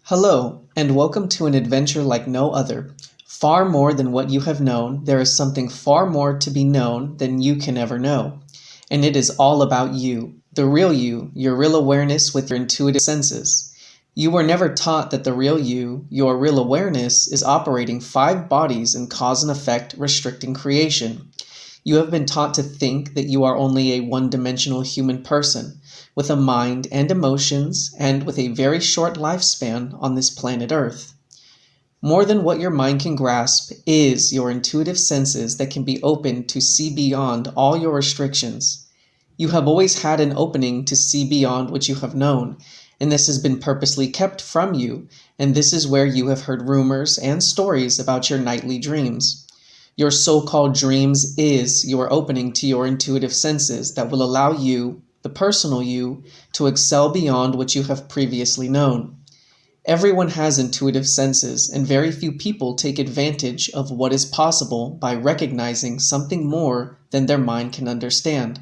Hello, and welcome to an adventure like no other. Far more than what you have known, there is something far more to be known than you can ever know. And it is all about you, the real you, your real awareness with your intuitive senses. You were never taught that the real you, your real awareness, is operating 5 bodies in cause and effect, restricting creation. You have been taught to think that you are only a one-dimensional human person, with a mind and emotions, and with a very short lifespan on this planet Earth. More than what your mind can grasp is your intuitive senses that can be opened to see beyond all your restrictions. You have always had an opening to see beyond what you have known, and this has been purposely kept from you, and this is where you have heard rumors and stories about your nightly dreams. Your so-called dreams is your opening to your intuitive senses that will allow you, the personal you, to excel beyond what you have previously known. Everyone has intuitive senses, and very few people take advantage of what is possible by recognizing something more than their mind can understand.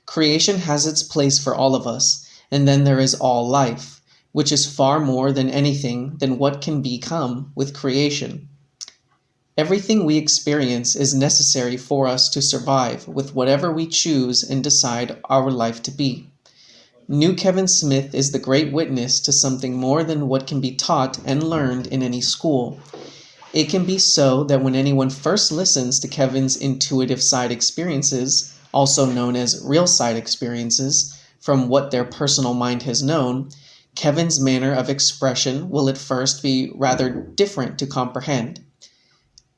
Creation has its place for all of us, and then there is all life, which is far more than anything than what can become with creation. Everything we experience is necessary for us to survive with whatever we choose and decide our life to be. New Kevin Smith is the great witness to something more than what can be taught and learned in any school. It can be so that when anyone first listens to Kevin's intuitive side experiences, also known as real side experiences, from what their personal mind has known, Kevin's manner of expression will at first be rather different to comprehend.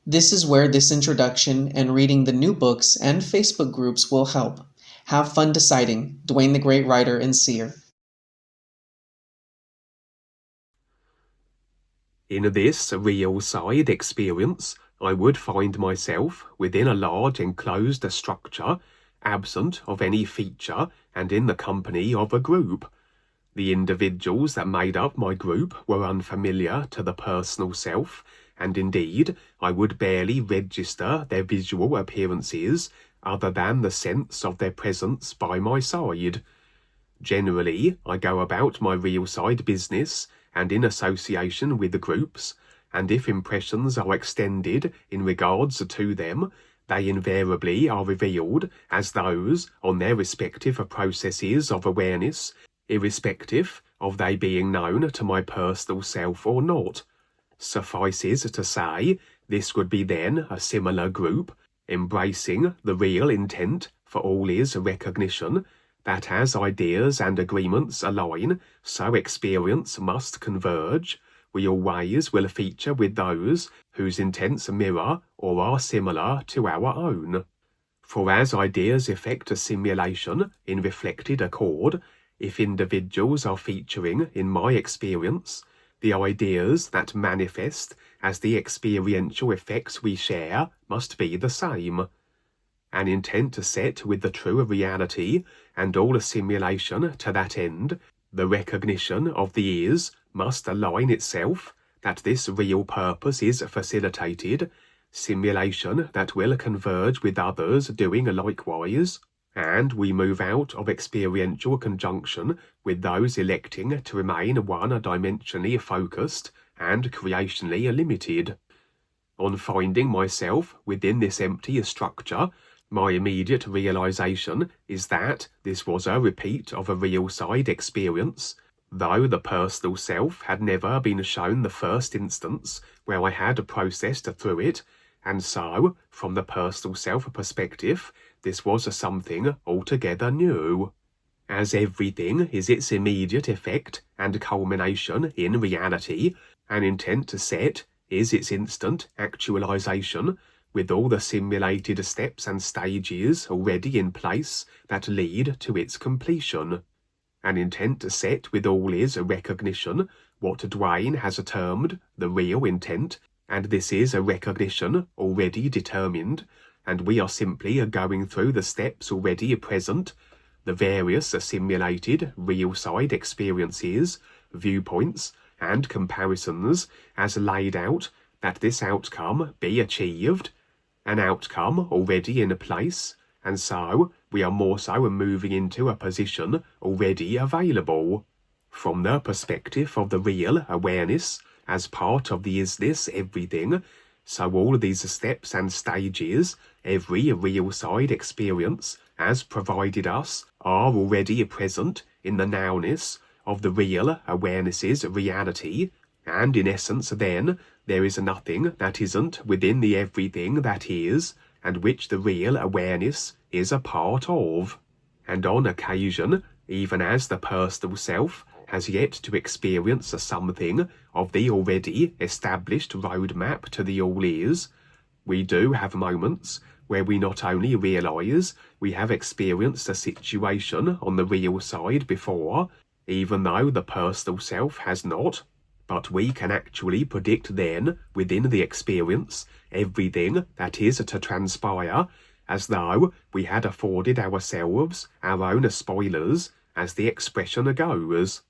This is where this introduction and reading the new books and Facebook groups will help. Have fun deciding. DUANE the Great Writer and Seer. In this real side experience, I would find myself within a large enclosed structure, absent of any feature and in the company of a group. The individuals that made up my group were unfamiliar to the personal self, and indeed I would barely register their visual appearances other than the sense of their presence by my side. Generally, I go about my real side business and in association with the groups, and if impressions are extended in regards to them, they invariably are revealed as those on their respective processes of awareness, irrespective of they being known to my personal self or not. Suffices to say, this would be then a similar group, embracing the real intent for all is recognition, that as ideas and agreements align, so experience must converge. We always will feature with those whose intents mirror or are similar to our own. For as ideas effect a simulation in reflected accord, if individuals are featuring in my experience, the ideas that manifest as the experiential effects we share must be the same. An intent set with the true reality and all assimilation to that end, the recognition of the ears must align itself, that this real purpose is facilitated, simulation that will converge with others doing likewise, and we move out of experiential conjunction with those electing to remain one-dimensionally focused and creationally limited. On finding myself within this empty structure, my immediate realization is that this was a repeat of a real side experience, though the personal self had never been shown the first instance where I had processed through it, and so, from the personal self perspective, this was something altogether new. As everything is its immediate effect and culmination in reality, an intent set is its instant actualization, with all the simulated steps and stages already in place that lead to its completion. An intent set with all is recognition, what DUANE has termed the real intent, and this is a recognition already determined, and we are simply going through the steps already present, the various simulated real side experiences, viewpoints, and comparisons as laid out, that this outcome be achieved, an outcome already in place, and so we are more so moving into a position already available. from the perspective of the real awareness as part of the is-this everything, so all these steps and stages, every real side experience as provided us, are already present in the nowness of the real awareness's reality, and in essence then, there is nothing that isn't within the everything that is, and which the real awareness is a part of. And on occasion, even as the personal self has yet to experience something of the already established roadmap to the all-is, we do have moments where we not only realise we have experienced a situation on the real side before, even though the personal self has not, but we can actually predict then, within the experience, everything that is to transpire, as though we had afforded ourselves our own spoilers, as the expression goes.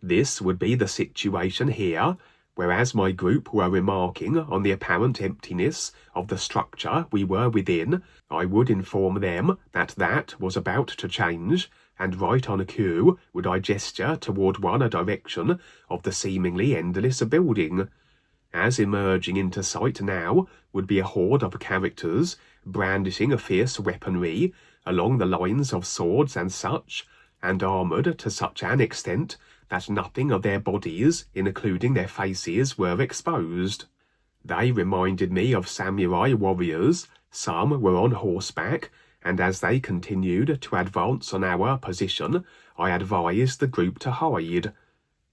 This would be the situation here, whereas my group were remarking on the apparent emptiness of the structure we were within, I would inform them that that was about to change, and right on cue would I gesture toward one direction of the seemingly endless building, as emerging into sight now would be a horde of characters brandishing a fierce weaponry along the lines of swords and such, and armoured to such an extent that nothing of their bodies, including their faces, were exposed. They reminded me of samurai warriors. Some were on horseback, and as they continued to advance on our position, I advised the group to hide.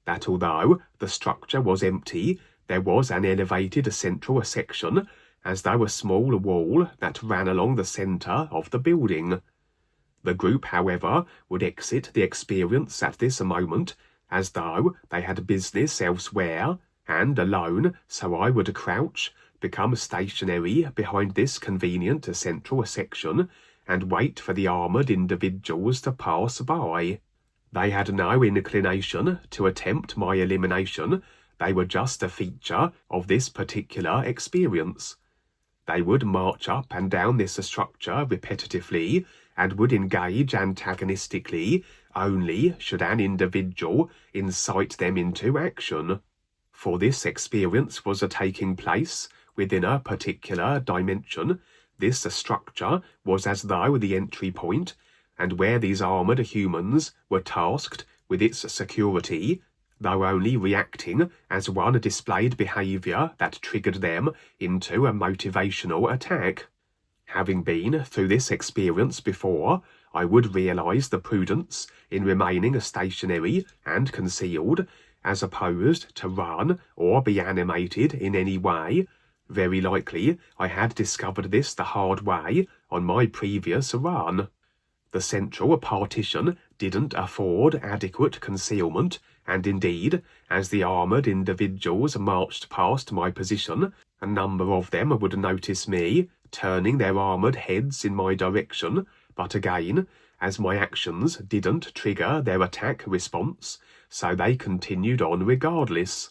That although the structure was empty, there was an elevated central section, as though a small wall that ran along the centre of the building. The group, however, would exit the experience at this moment, as though they had business elsewhere, and alone, so I would crouch, become stationary behind this convenient central section, and wait for the armoured individuals to pass by. They had no inclination to attempt my elimination. They were just a feature of this particular experience. They would march up and down this structure repetitively, and would engage antagonistically only should an individual incite them into action. For this experience was taking place within a particular dimension. This structure was as though the entry point, and where these armoured humans were tasked with its security, though only reacting as one displayed behaviour that triggered them into a motivational attack. Having been through this experience before, I would realise the prudence in remaining stationary and concealed, as opposed to run or be animated in any way. Very likely I had discovered this the hard way on my previous run. The central partition didn't afford adequate concealment, and indeed, as the armoured individuals marched past my position, a number of them would notice me, turning their armoured heads in my direction, but again, as my actions didn't trigger their attack response, so they continued on regardless.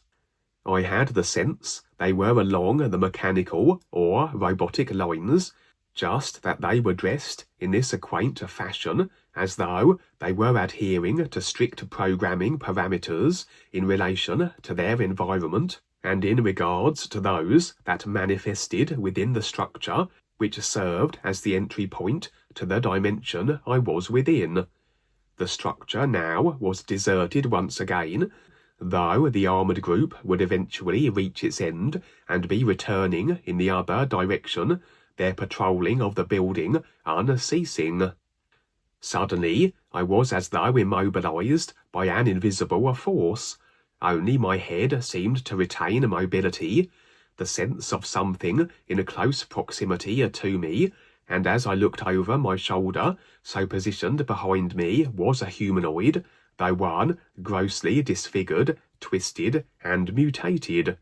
I had the sense they were along the mechanical or robotic lines, just that they were dressed in this quaint fashion, as though they were adhering to strict programming parameters in relation to their environment, and in regards to those that manifested within the structure, which served as the entry point to the dimension I was within. The structure now was deserted once again, though the armoured group would eventually reach its end and be returning in the other direction, their patrolling of the building unceasing. Suddenly, I was as though immobilised by an invisible force. Only my head seemed to retain mobility, the sense of something in a close proximity to me, and as I looked over my shoulder, so positioned behind me was a humanoid, though one grossly disfigured, twisted, and mutated.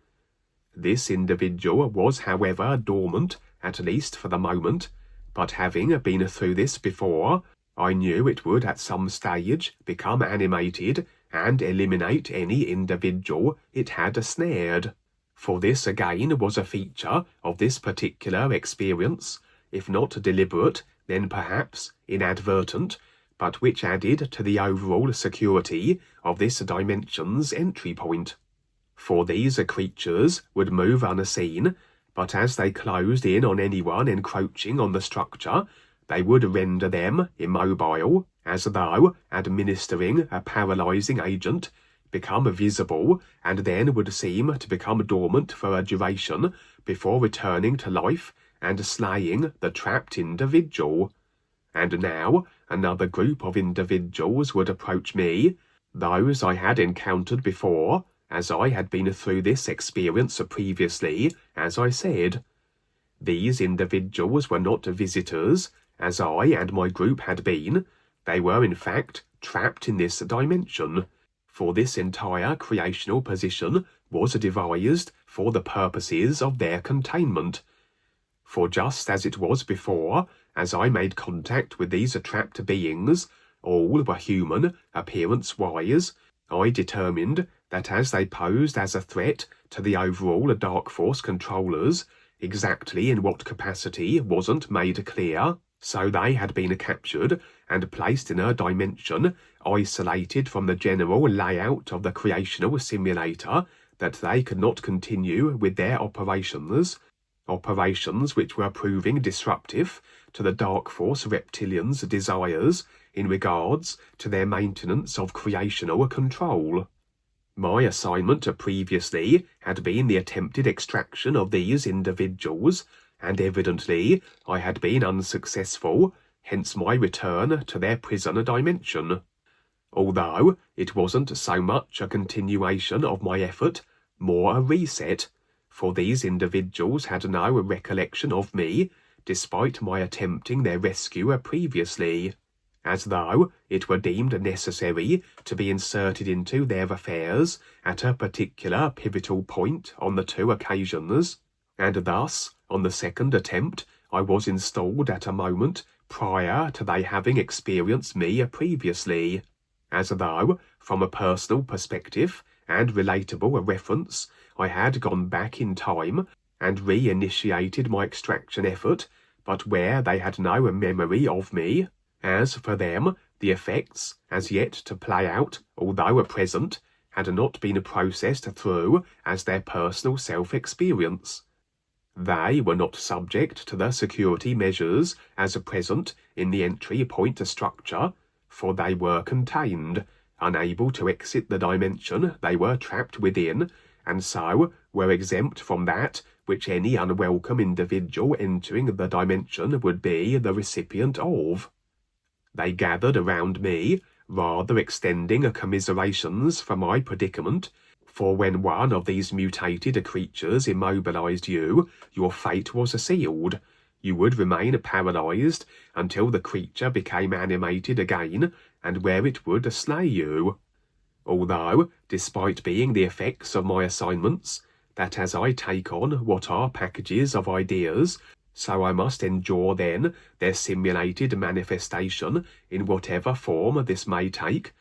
This individual was, however, dormant, at least for the moment, but having been through this before, I knew it would at some stage become animated and eliminate any individual it had snared. For this again was a feature of this particular experience, if not deliberate, then perhaps inadvertent, but which added to the overall security of this dimension's entry point. For these creatures would move unseen, but as they closed in on anyone encroaching on the structure, they would render them immobile, as though administering a paralyzing agent, become visible, and then would seem to become dormant for a duration before returning to life and slaying the trapped individual. And now another group of individuals would approach me, those I had encountered before, as I had been through this experience previously, as I said. These individuals were not visitors, as I and my group had been. They were in fact trapped in this dimension, for this entire creational position was devised for the purposes of their containment. For just as it was before, as I made contact with these trapped beings, all were human, appearance-wise, I determined that as they posed as a threat to the overall Dark Force controllers, exactly in what capacity wasn't made clear, so they had been captured and placed in a dimension isolated from the general layout of the creational simulator, that they could not continue with their operations which were proving disruptive to the Dark Force reptilians' desires in regards to their maintenance of creational control. My assignment previously had been the attempted extraction of these individuals, and evidently I had been unsuccessful, hence my return to their prison dimension. Although it wasn't so much a continuation of my effort, more a reset, for these individuals had no recollection of me, despite my attempting their rescue previously, as though it were deemed necessary to be inserted into their affairs at a particular pivotal point on the 2 occasions, and thus, on the second attempt, I was installed at a moment prior to they having experienced me previously, as though, from a personal perspective and relatable reference, I had gone back in time and re-initiated my extraction effort, but where they had no memory of me. As for them, the effects, as yet to play out, although present, had not been processed through as their personal self-experience. They were not subject to the security measures as present in the entry point structure, for they were contained, unable to exit the dimension they were trapped within, and so were exempt from that which any unwelcome individual entering the dimension would be the recipient of. They gathered around me, rather extending commiserations for my predicament, for when one of these mutated creatures immobilized you, your fate was sealed. You would remain paralyzed until the creature became animated again, and where it would slay you. Although, despite being the effects of my assignments, that as I take on what are packages of ideas, so I must endure then their simulated manifestation in whatever form this may take,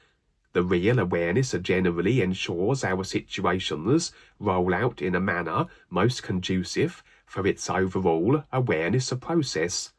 the real awareness generally ensures our situations roll out in a manner most conducive for its overall awareness process.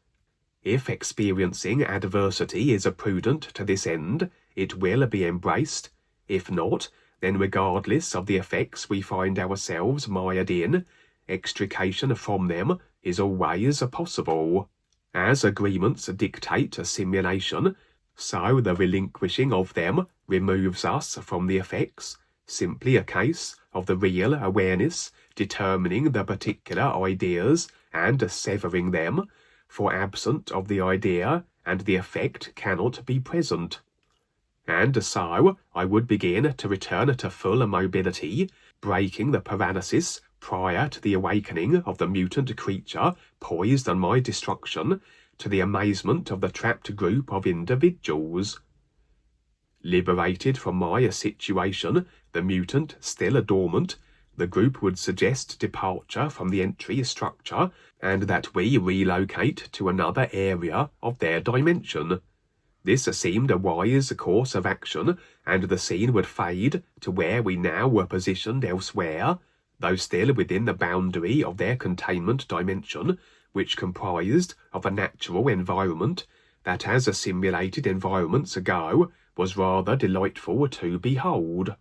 If experiencing adversity is prudent to this end, it will be embraced. If not, then regardless of the effects we find ourselves mired in, extrication from them is always possible. As agreements dictate a simulation, so the relinquishing of them removes us from the effects, simply a case of the real awareness determining the particular ideas and severing them, for absent of the idea and the effect cannot be present. And so I would begin to return to full mobility, breaking the paralysis prior to the awakening of the mutant creature poised on my destruction, to the amazement of the trapped group of individuals. Liberated from my situation, the mutant still dormant, the group would suggest departure from the entry structure, and that we relocate to another area of their dimension. This seemed a wise course of action, and the scene would fade to where we now were positioned elsewhere, though still within the boundary of their containment dimension, which comprised of a natural environment that as a simulated environments ago was rather delightful to behold.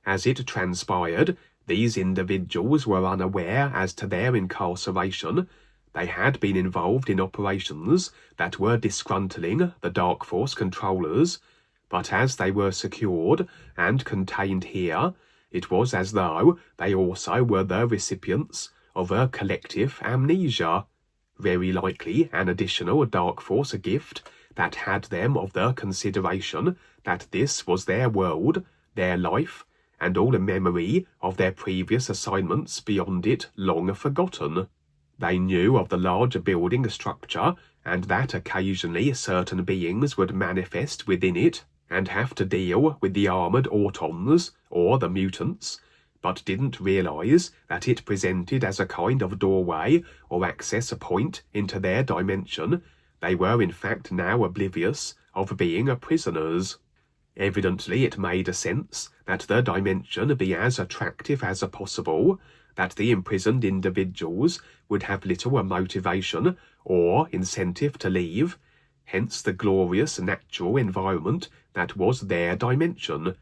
As it transpired, these individuals were unaware as to their incarceration. They had been involved in operations that were disgruntling the Dark Force controllers, but as they were secured and contained here, it was as though they also were the recipients of a collective amnesia, very likely an additional Dark Force gift that had them of the consideration that this was their world, their life, and all the memory of their previous assignments beyond it long forgotten. They knew of the larger building structure, and that occasionally certain beings would manifest within it and have to deal with the armoured autons, or the mutants, but didn't realise that it presented as a kind of doorway or access point into their dimension. They were in fact now oblivious of being prisoners. Evidently it made sense that the dimension be as attractive as possible, that the imprisoned individuals would have little motivation or incentive to leave, hence the glorious natural environment that was their dimension,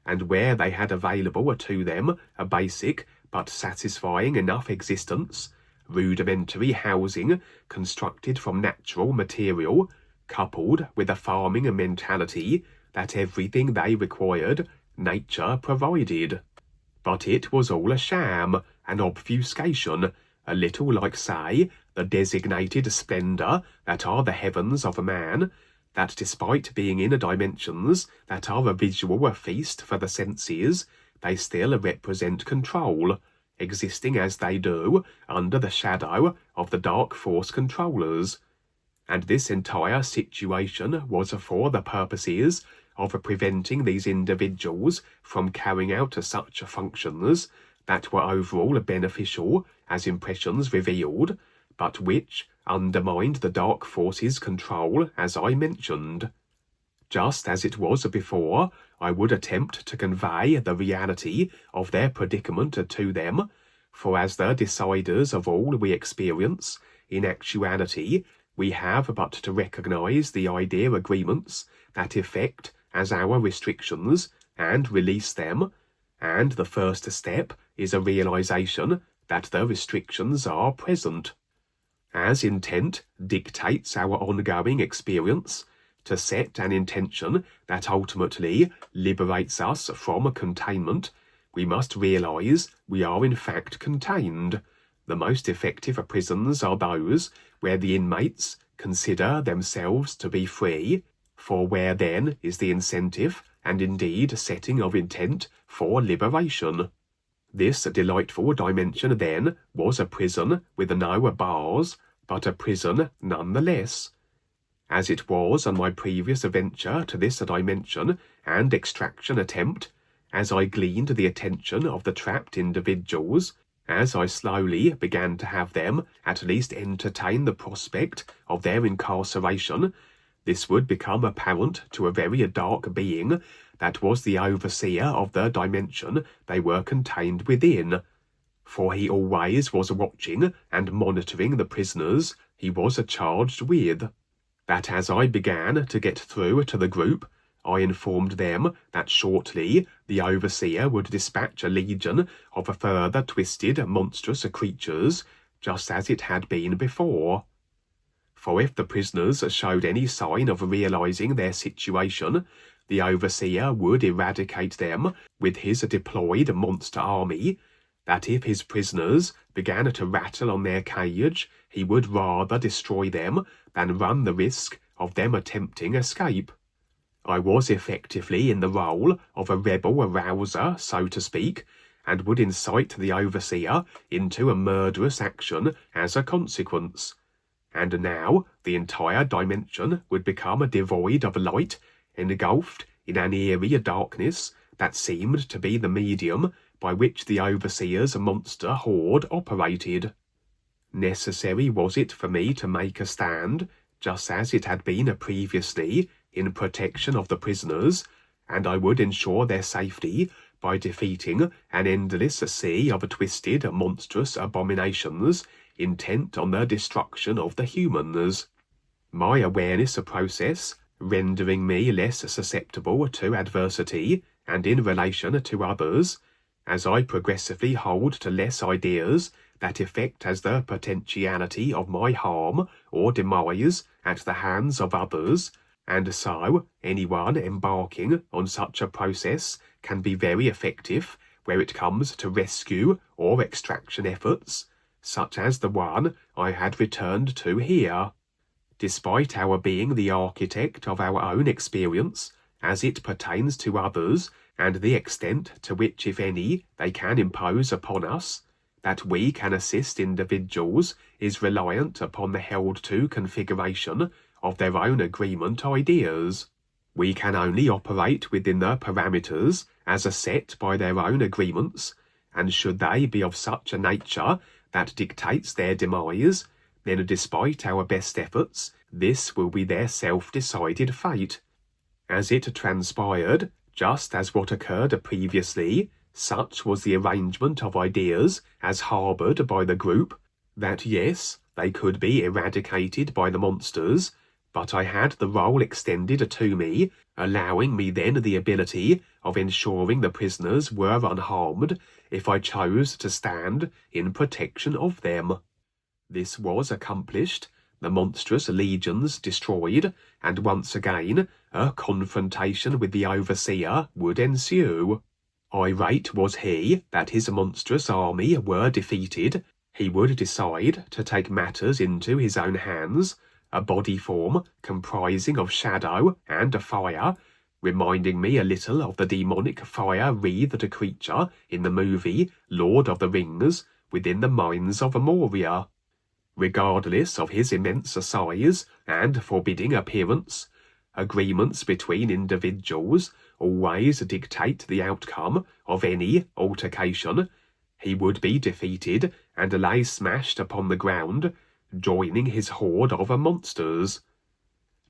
and where they had available to them a basic but satisfying enough existence, rudimentary housing constructed from natural material, coupled with a farming mentality that everything they required, nature provided. But it was all a sham, an obfuscation, a little like, say, the designated splendour that are the heavens of man, that despite being in dimensions that are a visual feast for the senses, they still represent control, existing as they do under the shadow of the Dark Force controllers. And this entire situation was for the purposes of preventing these individuals from carrying out such functions that were overall beneficial as impressions revealed, but which undermined the Dark Force's control, as I mentioned. Just as it was before, I would attempt to convey the reality of their predicament to them, for as the deciders of all we experience, in actuality, we have but to recognise the idea agreements that effect as our restrictions and release them, and the first step is a realisation that the restrictions are present. As intent dictates our ongoing experience, to set an intention that ultimately liberates us from containment, we must realise we are in fact contained. The most effective prisons are those where the inmates consider themselves to be free, for where then is the incentive and indeed setting of intent for liberation. This delightful dimension then was a prison with no bars, but a prison nonetheless. As it was on my previous venture to this dimension and extraction attempt, as I gleaned the attention of the trapped individuals, as I slowly began to have them at least entertain the prospect of their incarceration, this would become apparent to a very dark being that was the overseer of the dimension they were contained within, for he always was watching and monitoring the prisoners he was charged with. That as I began to get through to the group, I informed them that shortly the overseer would dispatch a legion of further twisted, monstrous creatures, just as it had been before. For if the prisoners showed any sign of realising their situation, the overseer would eradicate them with his deployed monster army, that if his prisoners began to rattle on their cage, he would rather destroy them than run the risk of them attempting escape. I was effectively in the role of a rebel arouser, so to speak, and would incite the overseer into a murderous action as a consequence. And now the entire dimension would become devoid of light, engulfed in an eerie darkness that seemed to be the medium by which the overseer's monster horde operated. Necessary was it for me to make a stand, just as it had been previously, in protection of the prisoners, and I would ensure their safety by defeating an endless sea of twisted, monstrous abominations intent on the destruction of the humans. My awareness process rendering me less susceptible to adversity and in relation to others, as I progressively hold to less ideas that effect as the potentiality of my harm or demise at the hands of others, and so anyone embarking on such a process can be very effective where it comes to rescue or extraction efforts, such as the one I had returned to here. Despite our being the architect of our own experience, as it pertains to others, and the extent to which, if any, they can impose upon us, that we can assist individuals is reliant upon the held-to configuration of their own agreement ideas. We can only operate within the parameters as are set by their own agreements, and should they be of such a nature that dictates their demise, then despite our best efforts, this will be their self-decided fate. As it transpired, just as what occurred previously, such was the arrangement of ideas as harboured by the group, that yes, they could be eradicated by the monsters, but I had the role extended to me, allowing me then the ability of ensuring the prisoners were unharmed if I chose to stand in protection of them. This was accomplished, the monstrous legions destroyed, and once again a confrontation with the overseer would ensue. Irate was he that his monstrous army were defeated. He would decide to take matters into his own hands, a body form comprising of shadow and a fire, reminding me a little of the demonic fire-wreathed creature in the movie Lord of the Rings within the mines of Moria. Regardless of his immense size and forbidding appearance, agreements between individuals always dictate the outcome of any altercation. He would be defeated and lay smashed upon the ground, joining his horde of monsters.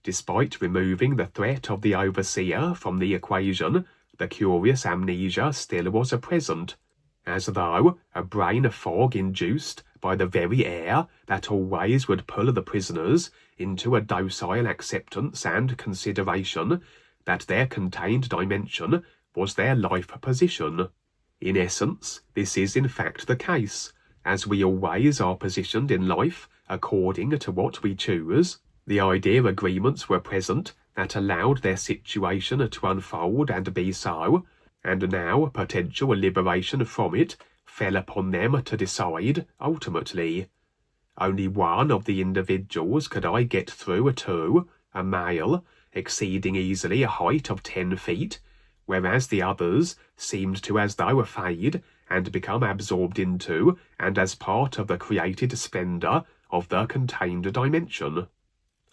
Despite removing the threat of the overseer from the equation, the curious amnesia still was present, as though a brain fog induced by the very air that always would pull the prisoners into a docile acceptance and consideration that their contained dimension was their life position. In essence, this is in fact the case, as we always are positioned in life according to what we choose. The idea agreements were present that allowed their situation to unfold and be so, and now potential liberation from it fell upon them to decide ultimately. Only one of the individuals could I get through to, a male, exceeding easily a height of 10 feet, whereas the others seemed to as though fade and become absorbed into and as part of the created splendour of the contained dimension.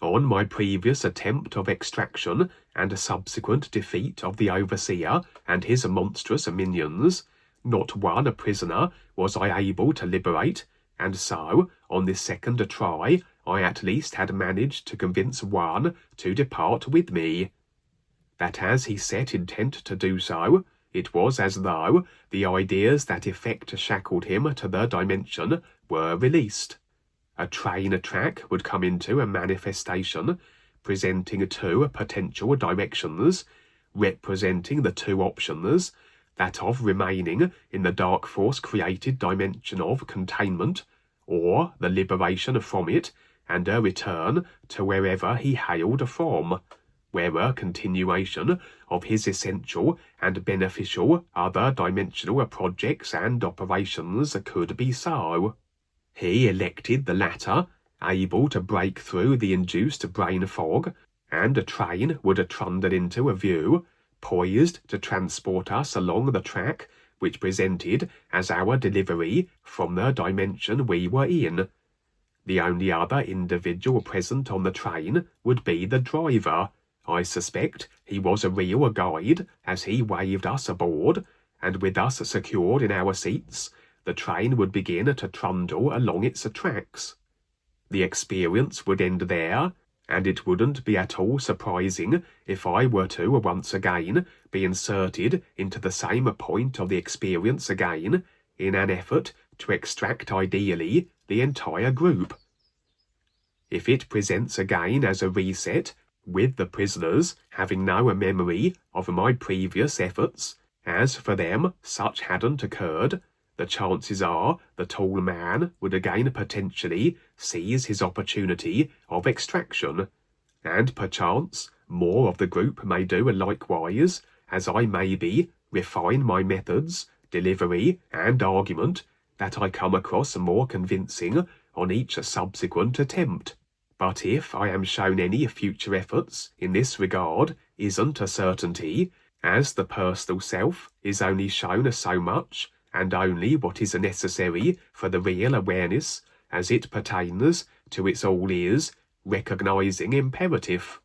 On my previous attempt of extraction and subsequent defeat of the overseer and his monstrous minions, not one prisoner was I able to liberate, and so, on this second try, I at least had managed to convince one to depart with me. That as he set intent to do so, it was as though the ideas that effect shackled him to the dimension were released. A train track would come into a manifestation, presenting two potential directions, representing the two options, that of remaining in the dark force created dimension of containment, or the liberation from it and a return to wherever he hailed from, where a continuation of his essential and beneficial other dimensional projects and operations could be so. He elected the latter, able to break through the induced brain fog, and a train would trundle into a view, poised to transport us along the track which presented as our delivery from the dimension we were in. The only other individual present on the train would be the driver. I suspect he was a real guide, as he waved us aboard, and with us secured in our seats, the train would begin to trundle along its tracks. The experience would end there, and it wouldn't be at all surprising if I were to once again be inserted into the same point of the experience again, in an effort to extract ideally the entire group. If it presents again as a reset, with the prisoners having no memory of my previous efforts, as for them such hadn't occurred, the chances are the tall man would again potentially seize his opportunity of extraction, and perchance more of the group may do likewise, as I maybe refine my methods, delivery, and argument, that I come across more convincing on each subsequent attempt. But if I am shown any future efforts in this regard isn't a certainty, as the personal self is only shown so much, and only what is necessary for the real awareness as it pertains to its all is recognizing imperative.